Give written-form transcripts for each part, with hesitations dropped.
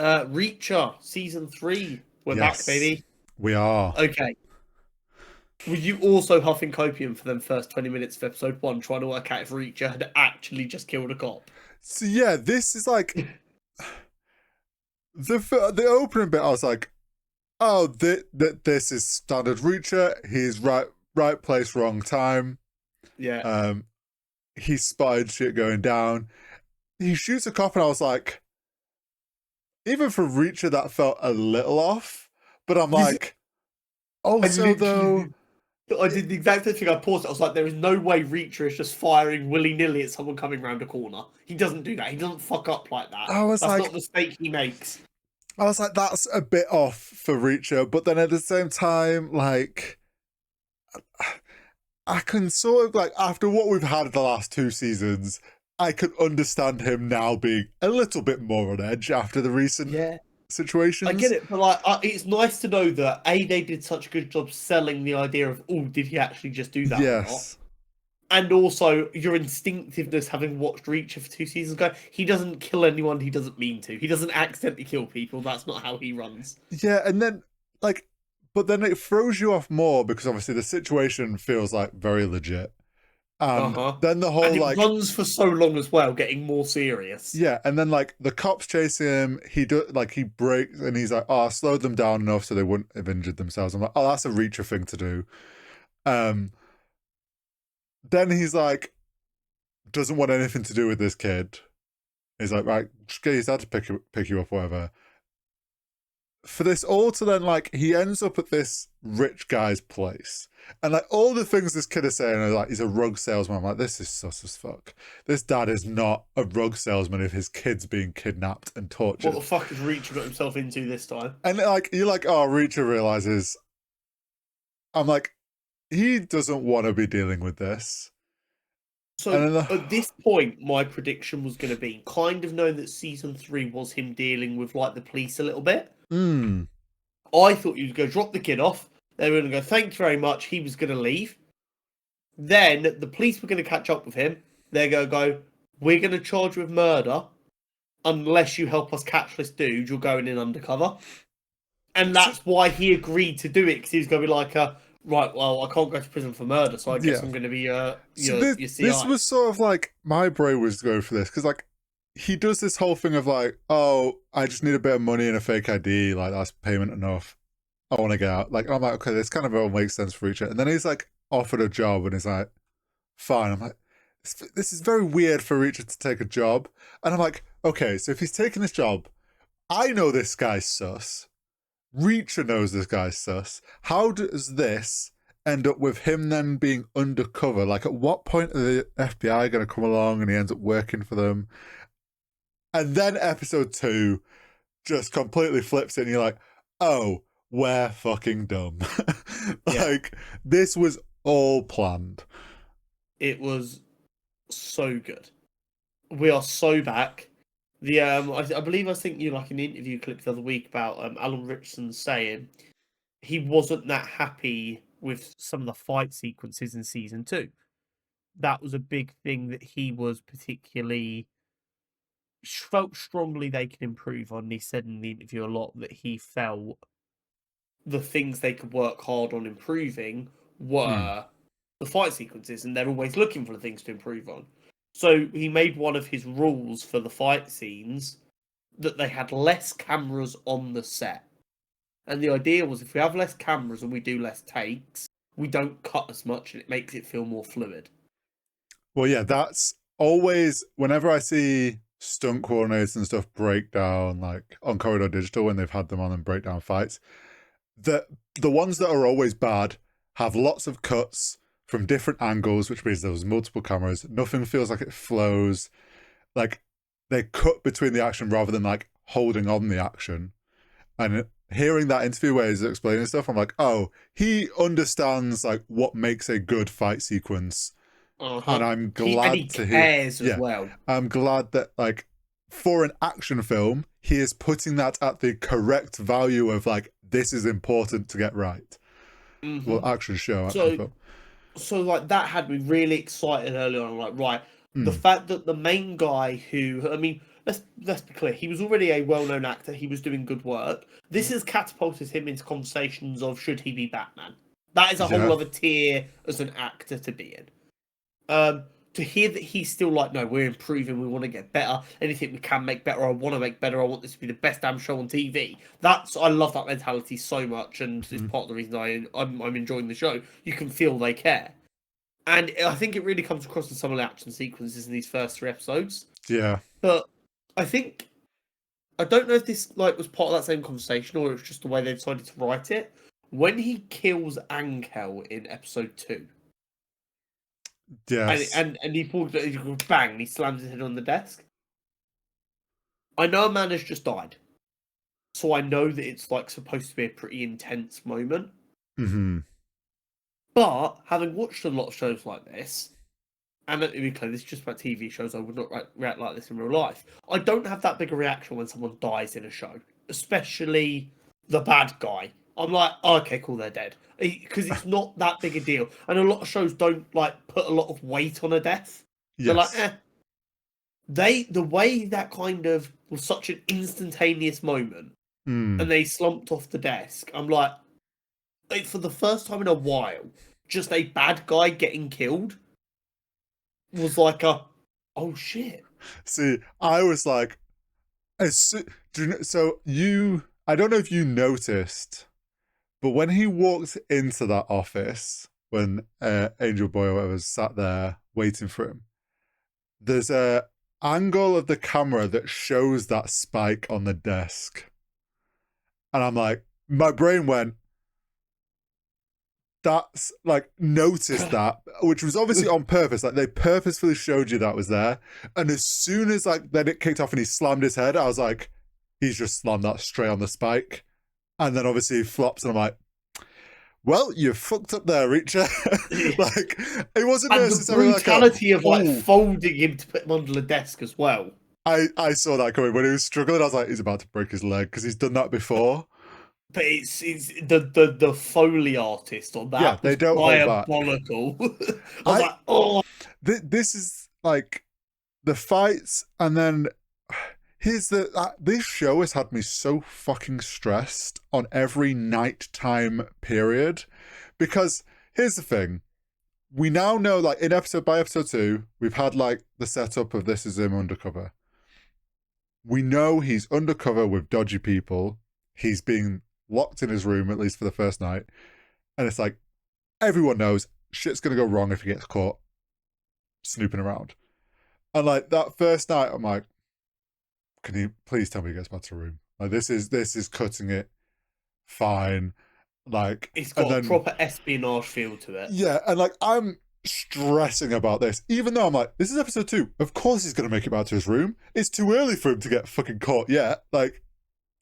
Reacher season 3. We're back, Yes, baby. we are. Okay. Were you also huffing copium for them first 20 minutes of episode 1, trying to work out if Reacher had actually just killed a cop? So yeah, this is like the opening bit. I was like, oh, this is standard Reacher. He's right place, wrong time. Yeah. Um, he spotted shit going down. He shoots a cop, and I was like, even for Reacher, that felt a little off. But I'm This, like, I also though, literally, I did the exact same thing. I paused it. I was like, there is no way Reacher is just firing willy-nilly at someone coming around a corner. He doesn't do that. He doesn't fuck up like that. I was That's not like, a mistake he makes. that's a bit off for Reacher. But then at the same time, like, I can sort of like, after what we've had the last 2 seasons, I could understand him now being a little bit more on edge after the recent Yeah. I get situations. it, but like, it's nice to know that they did such a good job selling the idea of, oh, did he actually just do that or not? Yes. And also your instinctiveness, having watched Reacher for 2 seasons ago, he doesn't kill anyone he doesn't mean to. He doesn't accidentally kill people. That's not how he runs. Yeah, and then like, but then it throws you off more because obviously the situation feels like very legit. Uh And huh. then the And whole it like, runs for so long as well, getting more serious. yeah, and then like the cops chasing him, he breaks and he's like, oh, I slowed them down enough so they wouldn't have injured themselves. I'm like, oh, that's a Reacher thing to do. Um, then he's like, doesn't want anything to do with this kid. He's like, right, just get his dad to pick you up, whatever. For this all to then like, he ends up at this rich guy's place, and like all the things this kid is saying are like, he's a rug salesman. I'm like, this is sus as fuck. This dad is not a rug salesman if his kid's being kidnapped and What tortured. the fuck has Reacher got himself into this time? And like, you're like, oh, Reacher realizes. I'm like, he doesn't want to be dealing with this. So And then at this point, my prediction was going to be kind of knowing that season 3 was him dealing with like the police a little bit. I thought you'd go drop the kid off. They were going to go, thank you very much. He was going to leave. Then the police were going to catch up with him. They're going to go, we're going to charge you with murder unless you help us catch this dude. You're going in undercover. And that's why he agreed to do it, because he was going to be like, right, well, I can't go to prison for murder, so I guess Yeah. I'm going to be your CI. This was sort of like my brain was going for this because like he does this whole thing of like, oh, I just need a bit of money and a fake ID, like that's payment enough. I want to get out. Like I'm like, okay, this kind of all makes sense for each other. And then he's like offered a job and he's like, fine. I'm like, this is very weird for Richard to take a job. And I'm like, okay, so if he's taking this job, I know this guy's sus. Reacher knows this guy's sus. How does this end up with him then being undercover? Like, at what point are the FBI going to come along and he ends up working for them? And then episode 2 just completely flips it and you're like, oh, we're fucking dumb. Like, this was all planned. It was so good. We are so back. The I believe I sent you like an interview clip the other week about Alan Richardson saying he wasn't that happy with some of the fight sequences in season 2. That was a big thing that he was particularly felt strongly they could improve on. He said in the interview a lot that he felt the things they could work hard on improving were the fight sequences, and they're always looking for the things to improve on. So he made one of his rules for the fight scenes that they had less cameras on the set. And the idea was if we have less cameras and we do less takes, we don't cut as much and it makes it feel more fluid. Well, yeah, that's always, whenever I see stunt coordinators and stuff break down, like on Corridor Digital when they've had them on and break down fights, the ones that are always bad have lots of cuts from different angles, which means there's multiple cameras. Nothing feels like it flows. Like, they cut between the action rather than like holding on the action. And hearing that interview where he's explaining stuff, I'm like, oh, he understands like what makes a good fight sequence. And I'm glad he to hear. cares as well. I'm glad that like for an action film, he is putting that at the correct value of like, this is important to get right. Well, action show, action film. So like that had me really excited early on. I'm like, right, the fact that the main guy who, I mean, let's be clear. He was already a well-known actor. He was doing good work. This has catapulted him into conversations of should he be Batman. That is a whole Yeah. other tier as an actor to be in. To hear that he's still like, no, we're improving, we want to get better. Anything we can make better, I want to make better. I want this to be the best damn show on TV. I love that mentality so much, and it's part of the reason I'm enjoying the show. You can feel they care, and I think it really comes across in some of the action sequences in these first 3 episodes. Yeah. But I don't know if this like was part of that same conversation or it was just the way they decided to write it. When he kills Angel in episode 2. Yes. And he pulls it, he goes bang, and he slams his head on the desk. I know a man has just died, so I know that it's like supposed to be a pretty intense moment. Mm-hmm. But having watched a lot of shows like this, and let me be clear, this is just about TV shows. I would not react like this in real life. I don't have that big a reaction when someone dies in a show, especially the bad guy. I'm like, oh, okay, cool, they're dead, because it's not that big a deal. And a lot of shows don't like put a lot of weight on a death. They're like, Yes. the way that kind of was such an instantaneous moment, and they slumped off the desk. I'm like, for the first time in a while, just a bad guy getting killed was like oh shit. See, I was like, so I don't know if you noticed, but when he walked into that office, when Angel Boy or whatever sat there waiting for him, there's a angle of the camera that shows that spike on the desk. And I'm like, my brain went, that's like, noticed that, which was obviously on purpose. Like, they purposefully showed you that was there. And as soon as like then it kicked off and he slammed his head, I was like, he's just slammed that straight on the spike. And then obviously he flops, and I'm like, well, you fucked up there, Reacher. Like, it wasn't And the necessarily brutality of like "Ooh." folding him to put him under the desk as well. I saw that coming when he was struggling. I was like, he's about to break his leg because he's done that before. But it's the Foley artist on that. Yeah, they don't hold back. Diabolical. I was like, oh. This is like the fights, and then this show has had me so fucking stressed on every nighttime period, because here's the thing. We now know, like, in by episode 2, we've had like the setup of this is him undercover. We know he's undercover with dodgy people. He's being locked in his room, at least for the first night. And it's like, everyone knows shit's going to go wrong if he gets caught snooping around. And like that first night, I'm like, can you please tell me he gets back to the room? Like, this is cutting it fine. Like, It's got a proper espionage feel to it. Yeah, and like, I'm stressing about this, even though I'm like, this is episode 2. Of course he's going to make it back to his room. It's too early for him to get fucking caught yet. Like,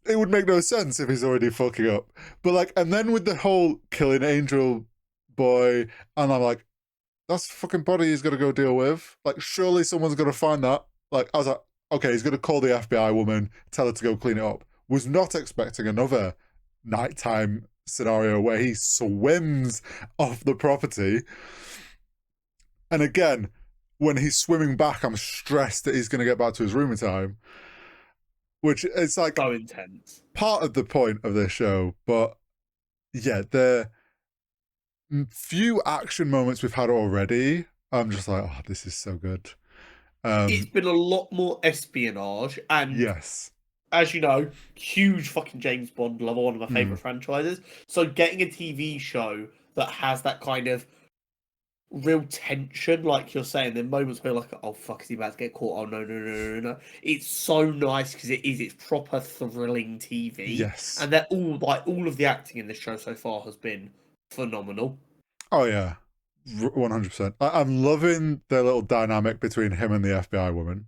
it would make no sense if he's already fucking up. But like, and then with the whole killing Angel Boy, and I'm like, that's the fucking body he's going to go deal with. Like, surely someone's going to find that. Like, I was like, okay, he's going to call the FBI woman, tell her to go clean it up. Was not expecting another nighttime scenario where he swims off the property. And again, when he's swimming back, I'm stressed that he's going to get back to his room in time. Which is like so intense. Part of the point of this show. But yeah, the few action moments we've had already, I'm just like, oh, this is so good. It's been a lot more espionage, and yes, as you know, huge fucking James Bond lover, one of my favorite franchises. So getting a TV show that has that kind of real tension, like you're saying, the moments where like, oh fuck, is he about to get caught? Oh no. It's so nice because it's proper thrilling TV. Yes, and they're all of the acting in this show so far has been phenomenal. Oh yeah, 100%. I'm loving the little dynamic between him and the FBI woman.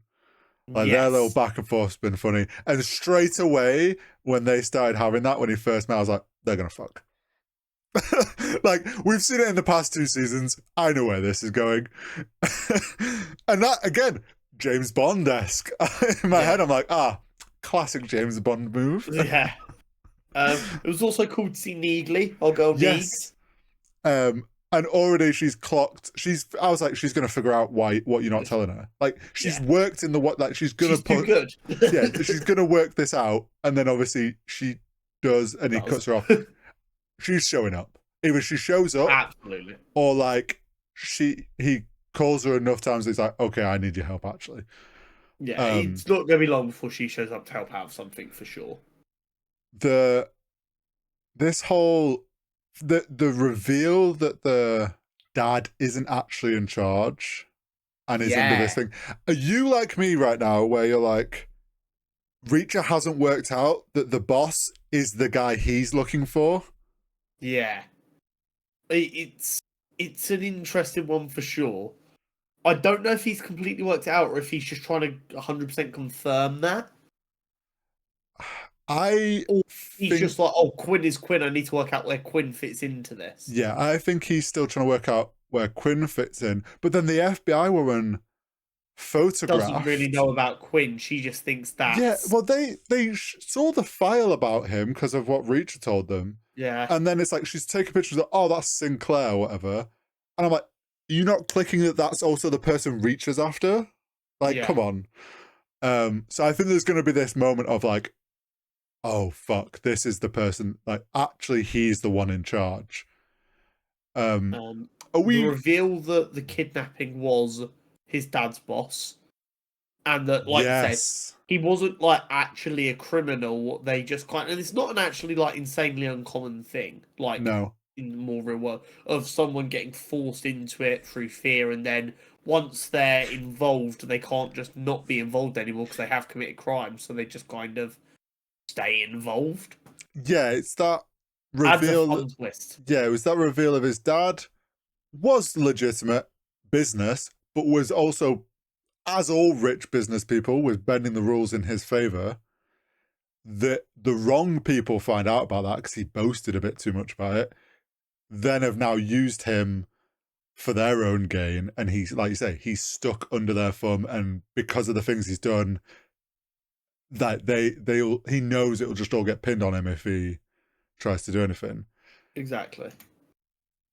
Like, their little back and forth's been funny. And straight away, when they started having that, when he first met, I was like, they're gonna fuck. Like, we've seen it in the past 2 seasons. I know where this is going. And that, again, James Bond-esque. In my head, I'm like, classic James Bond move. Yeah. It was also cool to see Needley, our girl Needs. and already she's clocked. I was like, she's gonna figure out what you're not telling her. Like she's Yeah, worked in the what, like she's gonna she's too put, good. yeah, she's gonna work this out, and then obviously she does, and he Does cuts her off. She's showing up. Either she shows up, absolutely. or like he calls her enough times. He's like, okay, I need your help actually. Yeah, Um, it's not going to be long before she shows up to help out with something for sure. the this whole the reveal that the dad isn't actually in charge and is under this Yeah, thing. Are you like me right now, where you're like, Reacher hasn't worked out that the boss is the guy he's looking for? yeah. It's an interesting one for sure. I don't know if he's completely worked it out or if he's just trying to 100% confirm that. I Or he's think, just like, oh, Quinn is Quinn. I need to work out where Quinn fits into this. yeah, I think he's still trying to work out where Quinn fits in. But then the FBI woman Doesn't really photographed. know about Quinn. She just thinks Yeah, that's well, they saw the file about him because of what Reacher told them, yeah, and then it's like she's taking pictures of, oh, that's Sinclair or whatever, and I'm like, you're not clicking that that's also the person Reacher's after? Like, yeah. come on. So I think there's going to be this moment of like, oh fuck, this is the person. Like, actually, he's the one in charge. Um, Um, are the we? reveal that the kidnapping was his dad's boss, and that, like you said, Yes. he wasn't like actually a criminal. They just kind of, and it's not an actually like insanely uncommon thing, like No. in the more real world, of someone getting forced into it through fear, and then once they're involved, they can't just not be involved anymore because they have committed crimes, so they just kind of stay involved. Yeah, it's that Adds a reveal. fun twist. Yeah, it was that reveal of his dad was legitimate business, but was also, as all rich business people, was bending the rules in his favor. The wrong people find out about that because he boasted a bit too much about it. Then have now used him for their own gain, and he's, like you say, he's stuck under their thumb, and because of the things he's done, that he knows it'll just all get pinned on him if he tries to do anything. Exactly.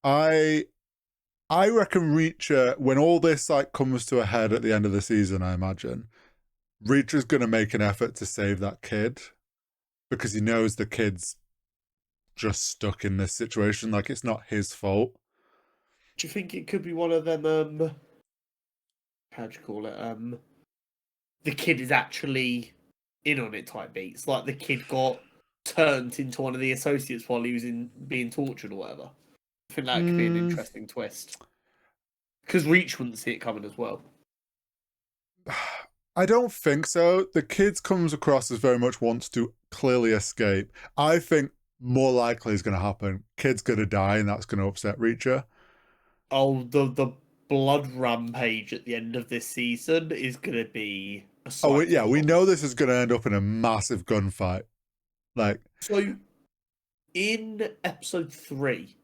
I I reckon Reacher, when all this like comes to a head at the end of the season, I imagine Reacher's gonna make an effort to save that kid because he knows the kid's just stuck in this situation. Like it's not his fault. Do you think it could be one of them? How do you call it? The kid is actually in on it type beats. Like the kid got turned into one of the associates while he was in being tortured or whatever. I think that could be an Mm, interesting twist because Reach wouldn't see it coming as well. I don't think so. The kid comes across as very much wants to clearly escape. I think more likely is going to happen. Kid's going to die, and that's going to upset Reacher. Oh, the blood rampage at the end of this season is going to be a Oh sight to yeah, we behold. know this is going to end up in a massive gunfight. Like, So in episode 3,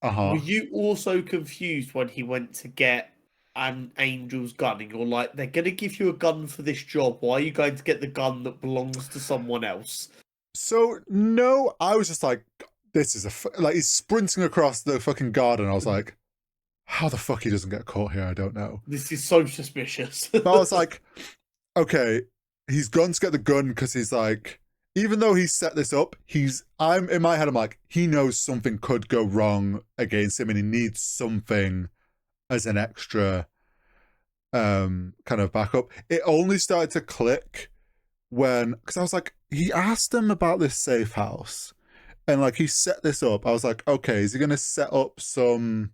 uh were huh. you also confused when he went to get an angel's gun and you're like, they're going to give you a gun for this job. Why are you going to get the gun that belongs to someone else? So no, I was just like, this is like he's sprinting across the fucking garden. I was like, how the fuck he doesn't get caught here? I don't know. This is so suspicious. But I was like, okay, he's gone to get the gun because he's like, even though he's set this up, I'm in my head, I'm like, he knows something could go wrong against him and he needs something as an extra kind of backup. It only started to click when, because I was like, he asked him about this safe house and like he set this up. I was like, okay, is he going to set up some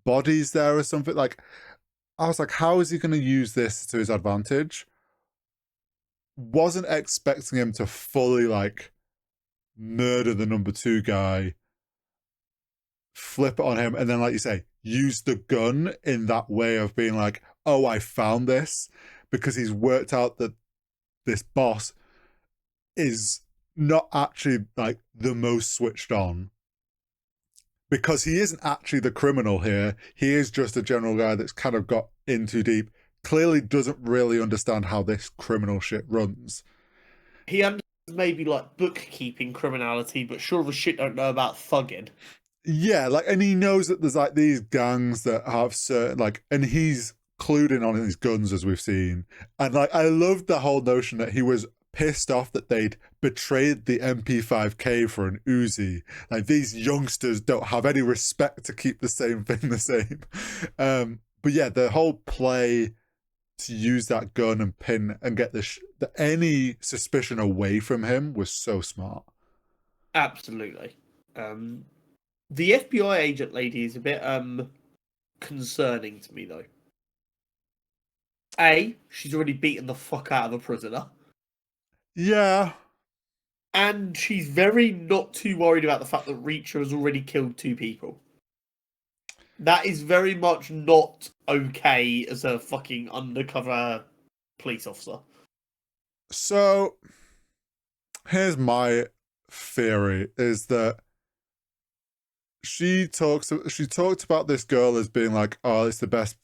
bodies there or something? Like, I was like, how is he going to use this to his advantage? Wasn't expecting him to fully like murder the number two guy, flip it on him, and then, like you say, use the gun in that way of being like, oh, I found this, because he's worked out that this boss is not actually like the most switched on. Because he isn't actually the criminal here. He is just a general guy that's kind of got in too deep. Clearly doesn't really understand how this criminal shit runs. He understands maybe like bookkeeping criminality, but sure as shit don't know about thugging. Yeah, like, and he knows that there's like these gangs that have certain like, and he's clued in on his guns as we've seen, and like I loved the whole notion that he was pissed off that they'd betrayed the MP5K for an Uzi. Like these youngsters don't have any respect to keep the same thing the same. But yeah, the whole play to use that gun and pin and get any suspicion away from him was so smart. Absolutely. The FBI agent lady is a bit concerning to me though. A, she's already beaten the fuck out of a prisoner. Yeah, And she's very not too worried about the fact that Reacher has already killed 2 people. That is very much not okay as a fucking undercover police officer. so here's my theory is that she talked about this girl as being like, oh, it's the best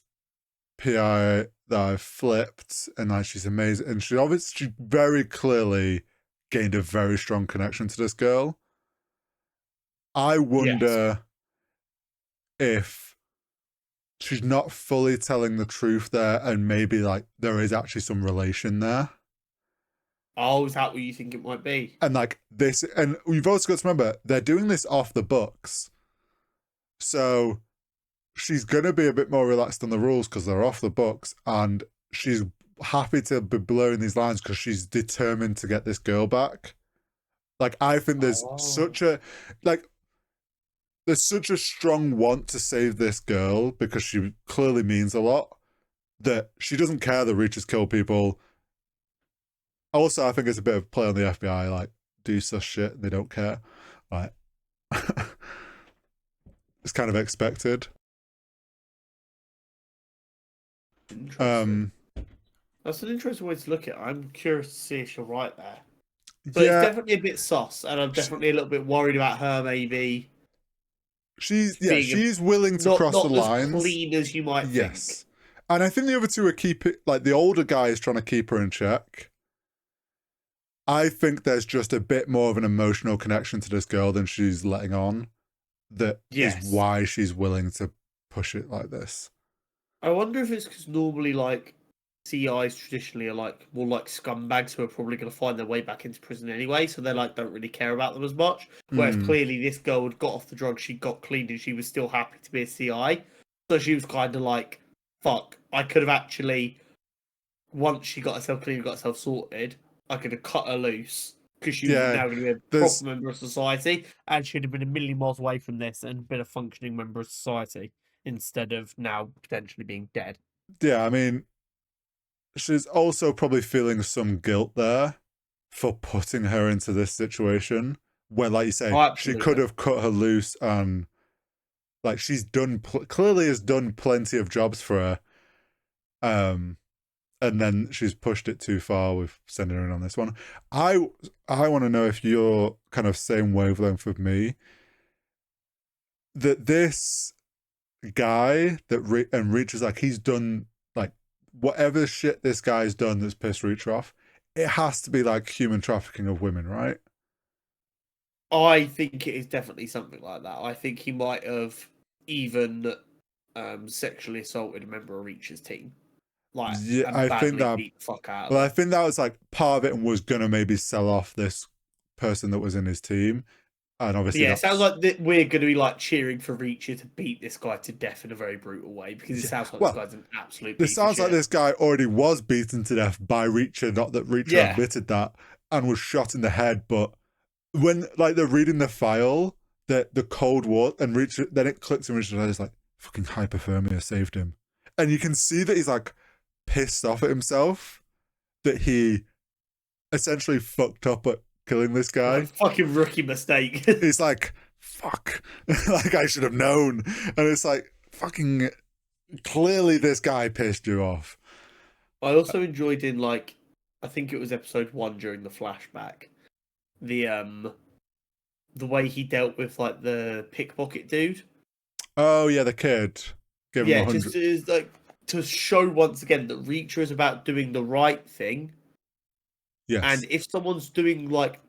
PI that I've flipped, and like she's amazing, and she very clearly gained a very strong connection to this girl. I Yes. wonder if she's not fully telling the truth there, and maybe like there is actually some relation there. Oh, is that what you think it might be? And like this, and you've also got to remember they're doing this off the books, so she's gonna be a bit more relaxed on the rules because they're off the books, and she's happy to be blurring these lines because she's determined to get this girl back. Like I think Oh. like there's such a strong want to save this girl because she clearly means a lot that she doesn't care that Reachers kill people. Also, I think it's a bit of play on the FBI, like do such shit and they don't care. Like it's kind of expected. Interesting. Um, That's an interesting way to look at it. I'm curious to see if you're right there. But it's yeah, definitely a bit sus, and I'm she, definitely a little bit worried about her maybe being she's willing to not cross the not as lines. clean as you might think. Yes. And I think the other two are keep it like the older guy is trying to keep her in check. I think there's just a bit more of an emotional connection to this girl than she's letting on. That is Yes. why she's willing to push it like this. I wonder if it's because normally, like, CIs traditionally are like more like scumbags who are probably going to find their way back into prison anyway, so they like don't really care about them as much. Whereas Mm, clearly this girl had got off the drugs, she got clean, and she was still happy to be a CI. So she was kind of like, "Fuck, I could have actually once she got herself clean, got herself sorted, I could have cut her loose because she was yeah, now going to be a proper there's member of society, and she'd have been a million miles away from this and been a functioning member of society instead of now potentially being dead." yeah, I mean, she's also probably feeling some guilt there for putting her into this situation where, like you say, Oh, she could absolutely. have cut her loose and like she's clearly has done plenty of jobs for her. Um, and then she's pushed it too far with sending her in on this one. I I want to know if you're kind of same wavelength with me that this guy that and Reach is like he's done like whatever shit this guy's done that's pissed Reacher off. It has to be like human trafficking of women, right? I think it is definitely something like that. I think he might have even sexually assaulted a member of Reach's team, like, Yeah, and I think badly that. beat the fuck out of Well, I her. think that was like part of it, and was gonna maybe sell off this person that was in his team, and But obviously yeah, it sounds that's like we're going to be like cheering for Reacher to beat this guy to death in a very brutal way because it yeah. sounds like this Well, guy's an absolute this piece of sounds like shit. this guy already was beaten to death by Reacher, not that Reacher Yeah. admitted that, and was shot in the head. But when like they're reading the file, the Cold War, and Reacher, then it clicks and Reacher's head is like, fucking hypothermia saved him. And you can see that he's like pissed off at himself that he essentially fucked up at killing this Like, guy. fucking rookie mistake. It's like, fuck. Like I should have known. And it's like, fucking clearly this guy pissed you off. I also enjoyed in like I think it was episode 1 during the flashback, the the way he dealt with like the pickpocket dude. Oh yeah, the kid. Give him Yeah, a just hundred. is like to show once again that Reacher is about doing the right thing. And Yes. if someone's doing like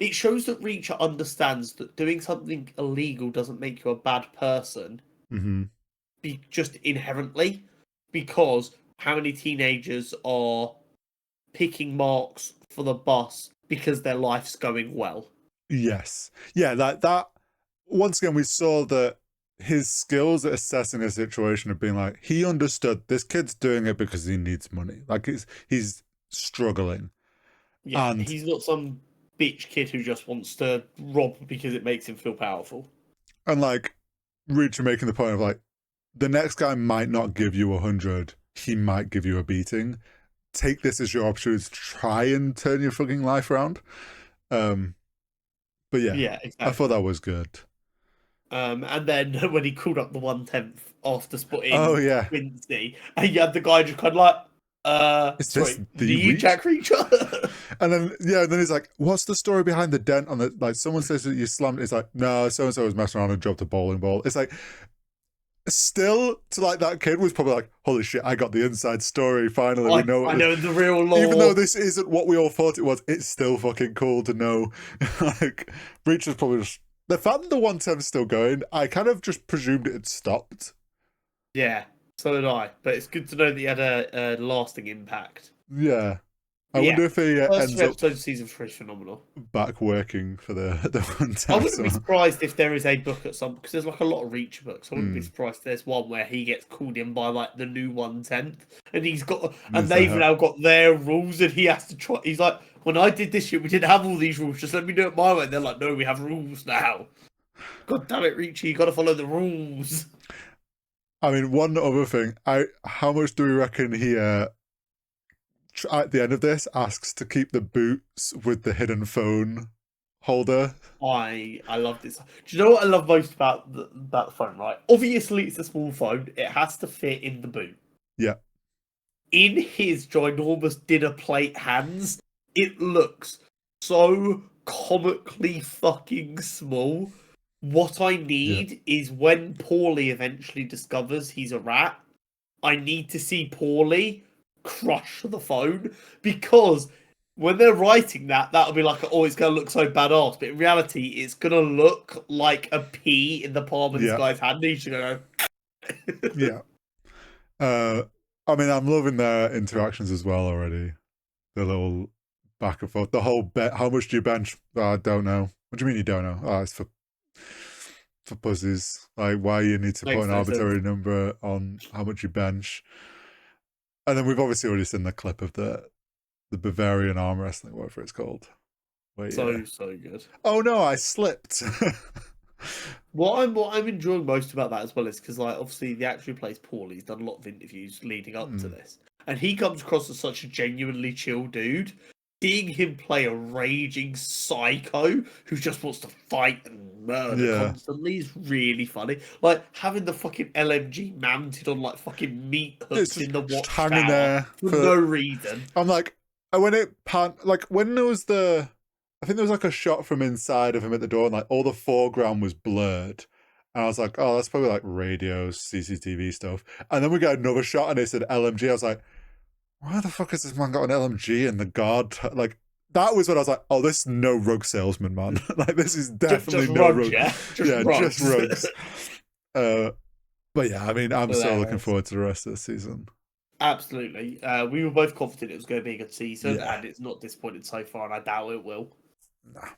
it shows that Reacher understands that doing something illegal doesn't make you a bad person, Mm-hmm. just inherently, because how many teenagers are picking marks for the bus because their life's going well? Yes. Yeah, that once again we saw that his skills at assessing a situation of being like, he understood this kid's doing it because he needs money. Like he's struggling. Yeah, And he's not some bitch kid who just wants to rob because it makes him feel powerful. like Reacher making the point of like, the next guy might not give you 100, he might give you a beating. Take this as your opportunity to try and turn your fucking life around. But yeah, Yeah, I thought exactly. that was good. And then when he called up the 110th after Oh spotting yeah. Quincy, and you had the guy just kind of like, Is this sorry, the the Reach? Jack Reacher? And then yeah, and then he's like, "What's the story behind the dent on the like?" Someone says that you slammed. It's like, no, so and so was messing around and dropped a bowling ball. It's like, still to like that kid was probably like, "Holy shit, I got the inside story. Finally, we know what I this." know the real Even though law. this isn't what we all thought it was, it's still fucking cool to know. Like, Breach is probably just the fact that the 110 is still going. I kind of just presumed it had stopped. Yeah, so did I. But it's good to know that he had a lasting impact. Yeah, I But wonder yeah, if he first ends three up episodes of season 3 is phenomenal. back working for the I 110. wouldn't be So, surprised if there is a book at some because there's like a lot of Reacher books. I wouldn't be hmm, surprised if there's one where he gets called in by like the new 110th, and and needs the they've help. now got their rules, and he has to try. He's like, when I did this shit, we didn't have all these rules. Just let me do it my way. And they're like, no, we have rules now. God damn it, Reacher, you got to follow the rules. I mean, one other thing. How much do we reckon he at the end of this asks to keep the boots with the hidden phone holder? I love this. Do you know what I love most about the phone? Right, obviously it's a small phone. It has to fit in the boot. Yeah, In his ginormous dinner plate hands, it looks so comically fucking small. What I yeah, need is when Paulie eventually discovers he's a rat, I need to see Paulie crush the phone because when they're writing that, that'll be like, oh, it's gonna look so badass. But in reality, it's gonna look like a pea in the palm of this yeah, guy's hand. He's gonna go. yeah. Uh, I mean, I'm loving their interactions as well already. The little back and forth. The whole bet. How much do you bench? I don't know. What do you mean you don't know? Oh, it's for pussies. Like, why you need to put Makes an no sense. arbitrary number on how much you bench. And then we've obviously already seen the clip of the Bavarian arm wrestling, whatever it's called. Where So so good. oh no, I slipped. What I'm enjoying most about that as well is because like obviously the actor who plays Paul, he's done a lot of interviews leading up to Hmm. this, and he comes across as such a genuinely chill dude. Seeing him play a raging psycho who just wants to fight and murder Yeah. constantly is really funny. Like having the fucking LMG mounted on like fucking meat It's hooks in the just hanging watchtower there for for no reason. I'm like, when it pan, like when there was I think there was like a shot from inside of him at the door, and like all the foreground was blurred. And I was like, oh, that's probably like radio, CCTV stuff. And then we got another shot, and it said LMG. I was like, why the fuck has this man got an LMG and the guard? Like, that was when I was like, oh, this is no rug salesman, man. Like, this is definitely Just no rugs, rug. yeah, just Yeah, just rugs. rugs. Uh, but yeah, I mean, I'm so looking Hilarious. forward to the rest of the season. Absolutely. We were both confident it was going to be a good season, Yeah. and it's not disappointed so far, and I doubt it will. Nah.